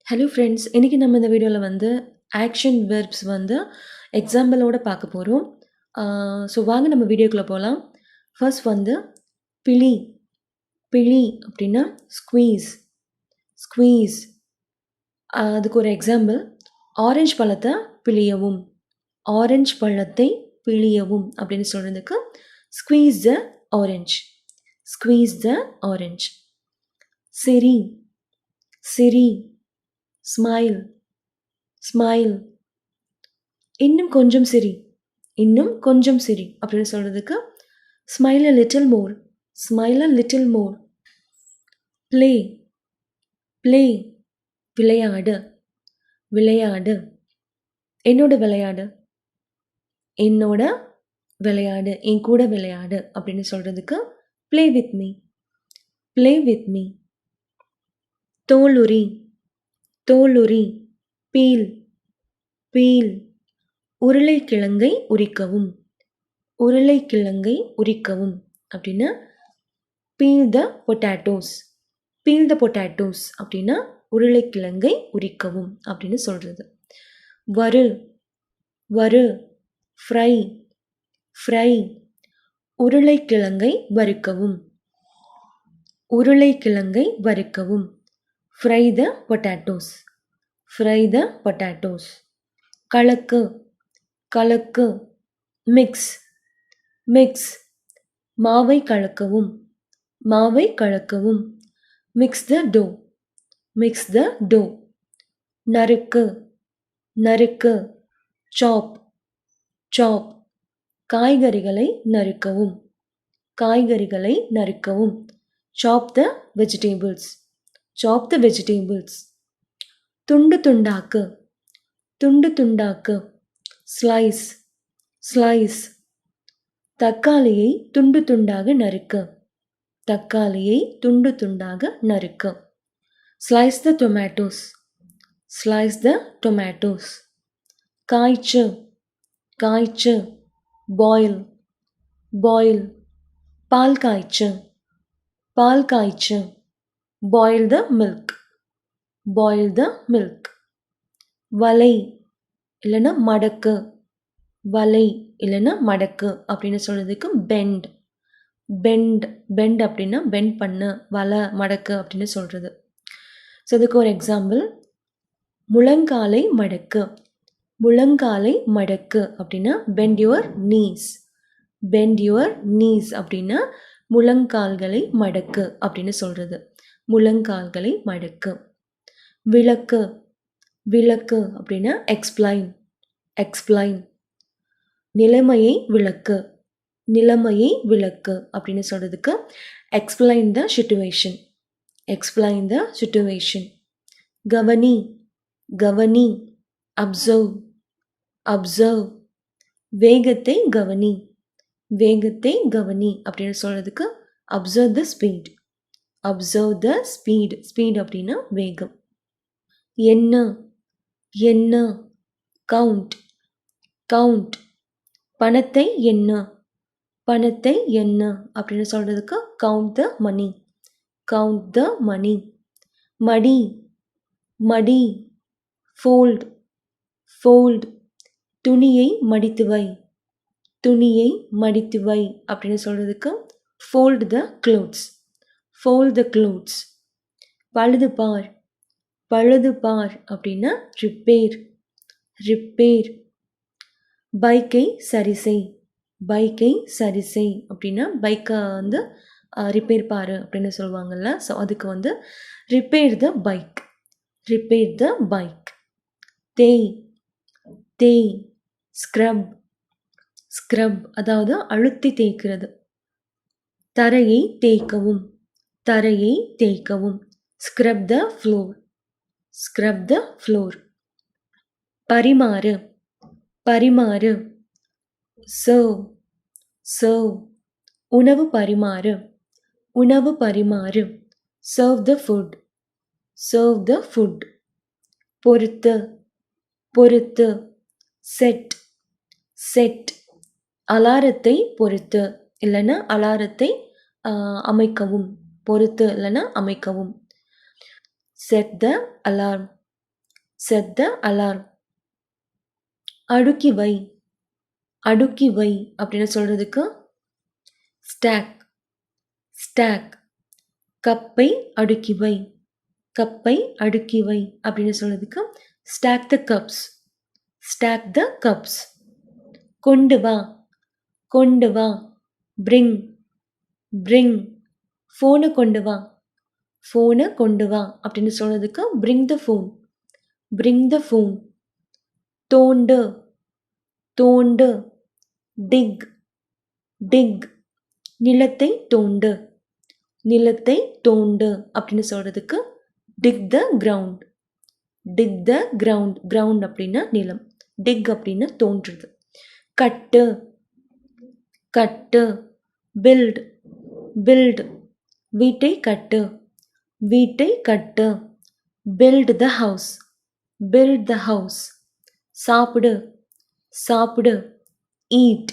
Hello friends, இன்றைக்கி நம்ம இந்த வீடியோவில் வந்து ஆக்ஷன் வெர்ப்ஸ் வந்து எக்ஸாம்பிளோட பார்க்க போகிறோம். ஸோ வாங்க நம்ம வீடியோக்குள்ளே போகலாம். ஃபர்ஸ்ட் வந்து பிழி. பிழி அப்படின்னா ஸ்குவீஸ். ஸ்குவீஸ் அதுக்கு ஒரு எக்ஸாம்பிள், ஆரஞ்சு பழத்தை பிழியவும். ஆரஞ்சு பழத்தை பிழியவும் அப்படின்னு சொல்கிறதுக்கு ஸ்குவீஸ் த ஆரஞ்ச். ஸ்குவீஸ் த ஆரஞ்ச். சிரி. சிரி. ஸ்மைல். ஸ்மைல். இன்னும் கொஞ்சம் சிரி. இன்னும் கொஞ்சம் சிரி அப்படின்னு சொல்கிறதுக்கு smile a little more. Smile a little more. Play. Play. விளையாடு. விளையாடு. என்னோட விளையாடு. என்னோட விளையாடு. என் கூட விளையாடு அப்படின்னு சொல்கிறதுக்கு play with me. Play with me. தோலுரி. தோலுரி. பீல். பீல். உருளைக்கிழங்கை உரிக்கவும். உருளைக்கிழங்கை உரிக்கவும் அப்படின்னா peel the potatoes. Peel the potatoes அப்படின்னா உருளைக்கிழங்கை உரிக்கவும் அப்படின்னு சொல்கிறது. வறு. வறு. ஃப்ரை. ஃப்ரை. உருளைக்கிழங்கை வறுக்கவும். உருளைக்கிழங்கை வறுக்கவும். Fry the potatoes. Fry the potatoes. கலக்கு. கலக்கு. மிக்ஸ். மிக்ஸ். மாவை கலக்கவும். மாவை கலக்கவும். Mix the dough. Mix the dough. நறுக்கு. நறுக்கு. சாப். சாப். காய்கறிகளை நறுக்கவும். காய்கறிகளை நறுக்கவும். சாப் த வெஜிடேபிள்ஸ். சாப் த வெஜிடேபிள்ஸ். துண்டு துண்டாக்கு. துண்டு துண்டாக்கு. ஸ்லைஸ். ஸ்லைஸ். தக்காளியை துண்டு துண்டாக நறுக்கு. தக்காளியை துண்டு துண்டாக நறுக்கு. Slice the tomatoes. Slice the tomatoes. காய்ச்சு. காய்ச்சு. பாயில். பாயில். பால் காய்ச்சு. பால் காய்ச்சு. Boil the milk. Boil the milk. வலை இல்லைன்னா மடக்கு. வலை இல்லைன்னா மடக்கு அப்படின்னு சொல்கிறதுக்கு பெண்ட். பெண்ட். பெண்ட் அப்படின்னா பெண்ட் பண்ணு. வலை மடக்கு அப்படின்னு சொல்கிறது. ஸோ இதுக்கு ஒரு எக்ஸாம்பிள், முழங்காலை மடக்கு. முழங்காலை மடக்கு அப்படின்னா bend your knees. Bend your knees அப்படின்னா முழங்கால்களை மடக்கு அப்படின்னு சொல்கிறது. முழங்கால்களை மடக்கு. விளக்கு. விளக்கு அப்படின்னா எக்ஸ்பிளைன். எக்ஸ்பிளைன். நிலைமையை விளக்கு. நிலைமையை விளக்கு அப்படின்னு சொல்கிறதுக்கு explain the situation. Explain the situation. கவனி. கவனி. அப்சர்வ். அப்சர்வ். வேகத்தை கவனி. வேகத்தை கவனி அப்படின்னு சொல்கிறதுக்கு observe the speed. Observe the speed. Speed அப்படின்னா வேகம். என்ன. என்ன. கவுண்ட். கவுண்ட். பணத்தை எண்ண. பணத்தை எண்ண அப்படின்னு சொல்கிறதுக்கு கவுண்ட் த மணி. கவுண்ட் த மணி. மடி. மடி. ஃபோல்ட். ஃபோல்ட். துணியை மடித்து வை. துணியை மடித்து வை அப்படின்னு சொல்கிறதுக்கு ஃபோல்ட் த க்ளோத்ஸ். ஃபோல்ட் த க்ளோத்ஸ். பழுது பார். பழுது பார் அப்படின்னா ரிப்பேர். ரிப்பேர். பைக்கை சரி செய். பைக்கை சரி செய் அப்படின்னா பைக்கை வந்து ரிப்பேர் பாரு அப்படின்னு சொல்லுவாங்கள்ல. ஸோ அதுக்கு வந்து repair the bike. Repair the bike. தேய். தேய். ஸ்க்ரப். ஸ்க்ரப் அதாவது அழுத்தி தேய்க்கிறது. தரையை தேய்க்கவும். தரையை தேய்க்கவும். Scrub the floor. Scrub the floor. பரிமாறு. பரிமாறு. சர்வ். சர்வ். உணவு பரிமாறு. உணவு பரிமாறு. Serve the food. Serve the food. பொறுத்து. பொறுத்து. செட். செட். அலாரத்தை பொறுத்து இல்லைன்னா அலாரத்தை அமைக்கவும். பொறுத்து இல்லைன்னா அமைக்கவும். Set the alarm. set the alarm. அடுக்கி வை, அடுக்கி வை அப்படின்னு சொல்றதுக்கு stack, stack. கப்பை அடுக்கி வை, கப்பை அடுக்கி வை அப்படின்னு சொல்றதுக்கு stack the cups, stack the cups. கொண்டு வா, கொண்டு வா, bring, bring. ஃபோனை கொண்டு வா, ஃபோனை கொண்டு வா அப்படின்னு சொல்றதுக்கு bring the phone, bring the phone. தோண்டு, தோண்டு, dig, dig. நிலத்தை தோண்டு, நிலத்தை தோண்டு அப்படின்னு சொல்றதுக்கு dig the ground, dig the ground. ground அப்படின்னா நிலம், dig அப்படின்னா தோன்றுறது. கட்டு, கட்டு, build, build. வீட்டை கட்டு, வீட்டை கட்டு. build the house, build the house. சாப்பிடு, சாப்பிடு, eat,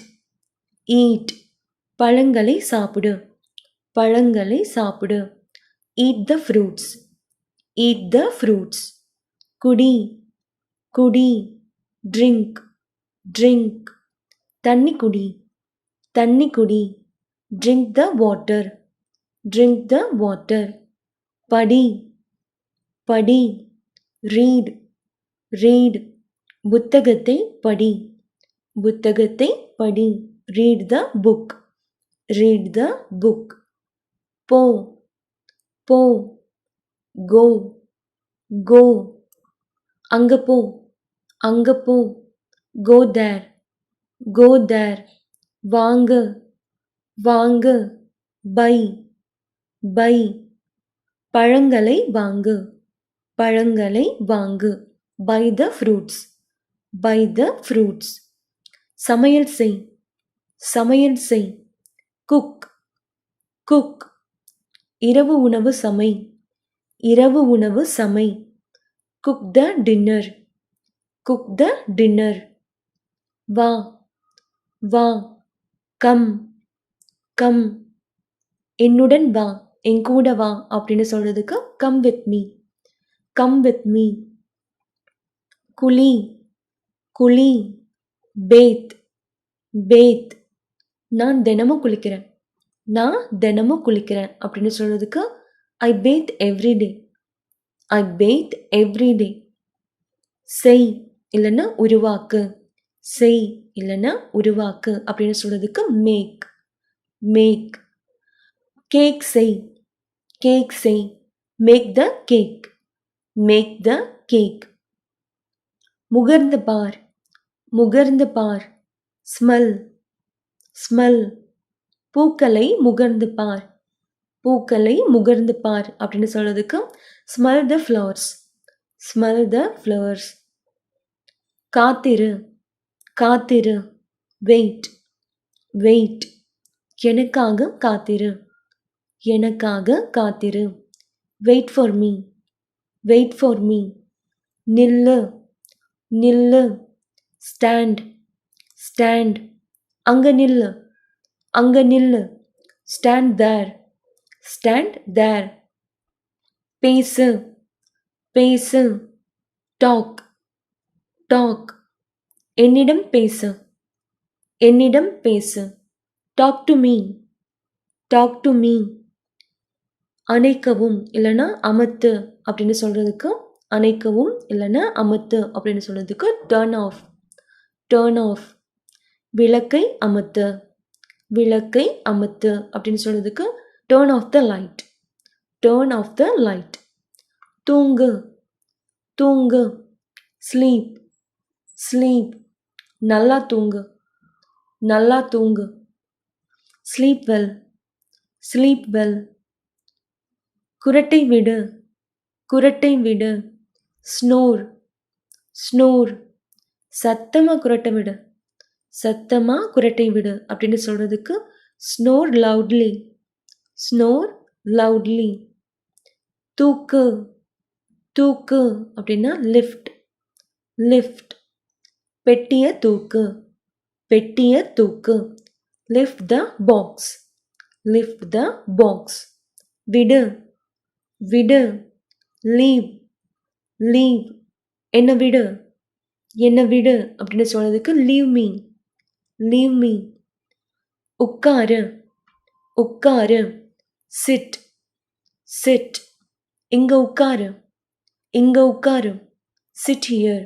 eat. பழங்களை சாப்பிடு, பழங்களை சாப்பிடு. eat the fruits, eat the fruits. குடி, குடி, drink, drink. தண்ணி குடி, தண்ணி குடி. drink the water, drink the water. படி, படி, read, read. புத்தகத்தை படி, புத்தகத்தை படி. read the book, read the book. போ, போ, go, go. அங்க போ, அங்க போ, go there, go there. வாங்கு, வாங்கு, buy, buy. பழங்களை வாங்கு, பழங்களை வாங்கு. buy the fruits, buy the fruits. சமையல் செய், சமையல் செய். cook, cook. இரவு உணவு சமை, இரவு உணவு சமை. cook the dinner, cook the dinner. வா, வா, come, come. என்னுடன் வா, என் கூட வா அப்படின்னு சொல்றதுக்கு come with me, come with me. குளி, குளி, bathe, bathe. நான் தினமும் குளிக்கிறேன், நான் தினமும் குளிக்கிறேன் அப்படின்னு சொல்றதுக்கு I bathe every day, I bathe every day. செய் இல்லைன்னா உருவாக்கு, செய் இல்லைன்னா உருவாக்கு அப்படின்னு சொல்றதுக்கு make, make. கேக் செய், கேக் செய். make the cake, make the cake. முகர்ந்து பார், முகர்ந்து பார். smell, smell. பூக்களை முகர்ந்து பார், பூக்களை முகர்ந்து பார் அப்படின்னு சொல்றதுக்கு smell the flowers, smell the flowers. காத்திரு, காத்திரு, wait, wait. எனக்காக காத்திரு, எனக்காக காத்திரு. wait for me, wait for me. நில்லு, நில்லு, stand, stand. அங்க நில்லு, அங்க நில்லு. stand there, stand there. பேசு, பேசு, talk, talk. என்னிடம் பேசு, என்னிடம் பேசு. talk to me, talk to me. அணைக்கவும் இல்லைன்னா அமர்த்து அப்படின்னு சொல்றதுக்கு அணைக்கவும் இல்லைன்னா அமர்த்து அப்படின்னு சொல்றதுக்கு turn off, turn off. விளக்கை அமர்த்து, விளக்கை அமர்த்து அப்படின்னு சொல்றதுக்கு turn off the light, turn off the light. தூங்கு, தூங்கு, sleep, sleep. நல்லா தூங்கு, நல்லா தூங்கு. sleep well, sleep well. குரட்டை விடு, குரட்டை விடு. snore, snore. சத்தமா குரட்டை விடு, சத்தமா குரட்டை விடு அப்படின்னு சொல்றதுக்கு snore loudly, snore loudly. தூக்கு, தூக்கு அப்படின்னா lift, lift. பெட்டிய தூக்கு, பெட்டிய தூக்கு. lift the box, lift the box. விடு, விடு, leave, leave. என்னை விடு என்னை விடு அப்படின்னு சொல்றதுக்கு லீவ் மீ லீவ் மீ. உட்காரு உட்காரு சிட் சிட். இங்க உட்காரு இங்க உட்காரு சிட் ஹியர்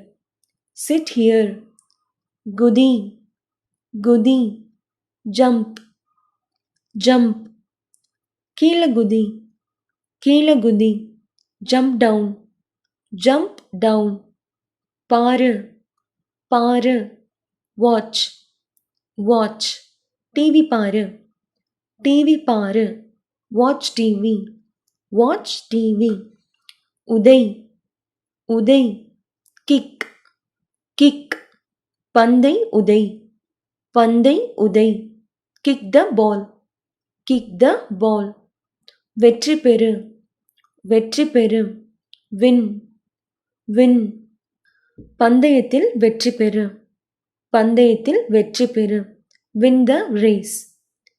சிட் ஹியர். குதி குதி ஜம்ப் ஜம்ப். கீழே குதி கீழே குதி ஜம்ப் டவுன் ஜம்ப் டவுன். பாரு பாரு வாட்ச் வாட்ச். டிவி பாரு டிவி பாரு வாட்ச் டிவி வாட்ச் டிவி. உதை உதை கிக் கிக். பந்தை உதை பந்தை உதை kick the ball kick the பால். வெற்றி பெறு வெற்றி பெறு வின் வின். பந்தயத்தில் வெற்றி பெறு பந்தயத்தில் வெற்றி பெறு win the race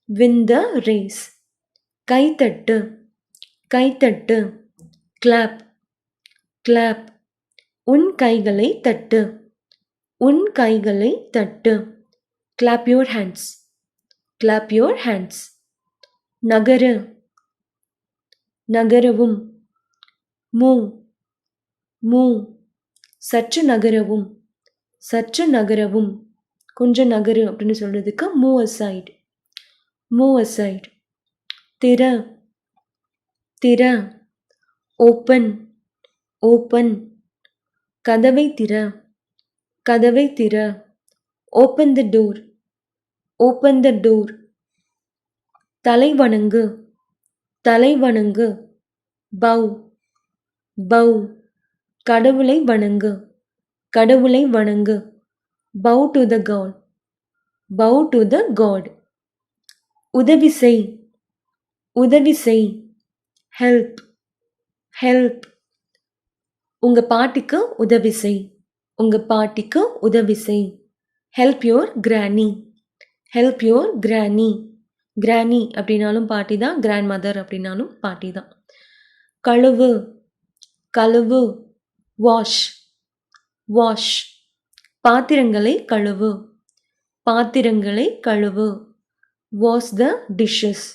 win the race. கைத்தட்டு கைத்தட்டு கிளாப் கிளாப். உன் கைகளை தட்டு உன் கைகளை தட்டு clap your hands clap your hands. நகரு நகரவும் மூவ் மூவ். சற்று நகரவும் சற்று நகரவும் கொஞ்சம் நகரு அப்படின்னு சொல்றதுக்கு மூவ் அசைட் மூவ் அசைட். திற திற ஓப்பன் ஓப்பன். கதவை திற கதவை திற open the door open the door. தலை வணங்கு தலை வணங்கு பவ் பவ். கடவுளை வணங்கு கடவுளை வணங்கு bow to the god bow to the god. உதவி செய் உதவி செய் help help. உங்க பாட்டிக்கு உதவி செய் உங்க பாட்டிக்கு உதவி செய் help your granny help your granny. granny அப்படின்னாலும் பாட்டி தான், கிராண்ட் மதர் அப்படின்னாலும் பாட்டி தான். கழுவு கழுவு வாஷ் வாஷ். பாத்திரங்களை கழுவு பாத்திரங்களை கழுவு வாஷ் த டிஷ்ஷஸ்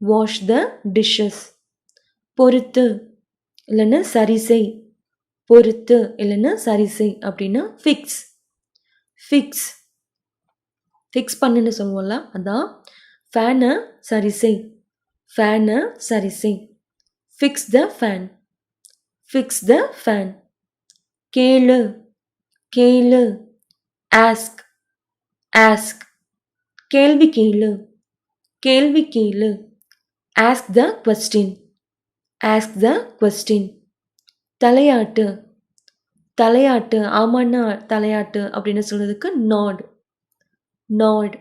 வாஷ் த டிஷ்ஷஸ். பொறுத்து இல்லைன்னா சரிசெய் பொறுத்து இல்லைன்னா சரிசெய் அப்படின்னா ஃபிக்ஸ் ஃபிக்ஸ். ஃபிக்ஸ் பண்ணுன்னு சொல்லுவோம்ல, அதான். ஃபேனை சரிசெய் ஃபேனை சரிசெய் fix the fan fix the fan. கேளு கேளு ஆஸ்க் ஆஸ்க். கேள்வி கேளு கேள்வி கேளு ask the question ask the question. தலையாட்டு தலையாட்டு ஆமாண்ணா தலையாட்டு அப்படின்னு சொல்றதுக்கு நாட் நாட்.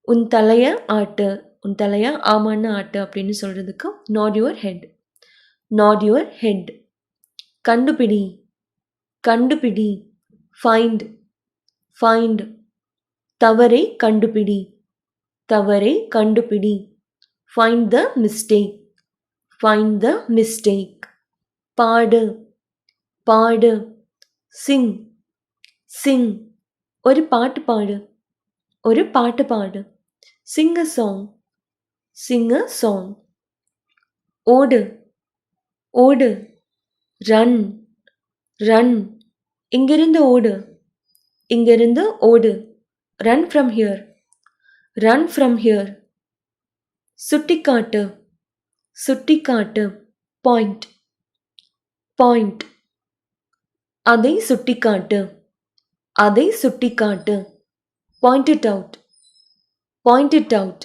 உன் தலைய ஆட்டு உன் தலைய ஆமாண்ணா ஆட்டு அப்படின்னு சொல்றதுக்கு not your head not your head. கண்டுபிடி கண்டுபிடி ஃபைண்ட் ஃபைண்ட். தவறை கண்டுபிடி தவறை கண்டுபிடி find the mistake find the mistake. பாடு பாடு சிங் சிங். ஒரு பாட்டு பாடு ஒரு பாட்டு பாடு sing a song sing a song. ஓடு ஓடு ரன் ரன். இங்கிருந்து ஓடு இங்கிருந்து ஓடு run from here run from here. சுட்டிக்காட்டு சுட்டிக்காட்டு பாயிண்ட் பாயிண்ட். அதை சுட்டிக்காட்டு அதை சுட்டிக்காட்டு point it out point it out.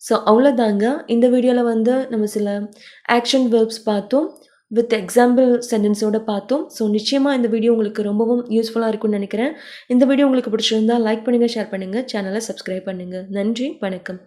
So அவ்வளோதாங்க. இந்த வீடியோவில் நம்ம சில ஆக்ஷன் வேர்ப்ஸ் பார்த்தோம், வித் எக்ஸாம்பிள் சென்டென்ஸோடு பார்த்தோம். ஸோ நிச்சயமாக இந்த வீடியோ உங்களுக்கு ரொம்பவும் யூஸ்ஃபுல்லாக இருக்கும்னு நினைக்கிறேன். இந்த வீடியோ உங்களுக்கு பிடிச்சிருந்தால் லைக் பண்ணுங்கள், ஷேர் பண்ணுங்கள், சேனலை சப்ஸ்கிரைப் பண்ணுங்கள். நன்றி, வணக்கம்.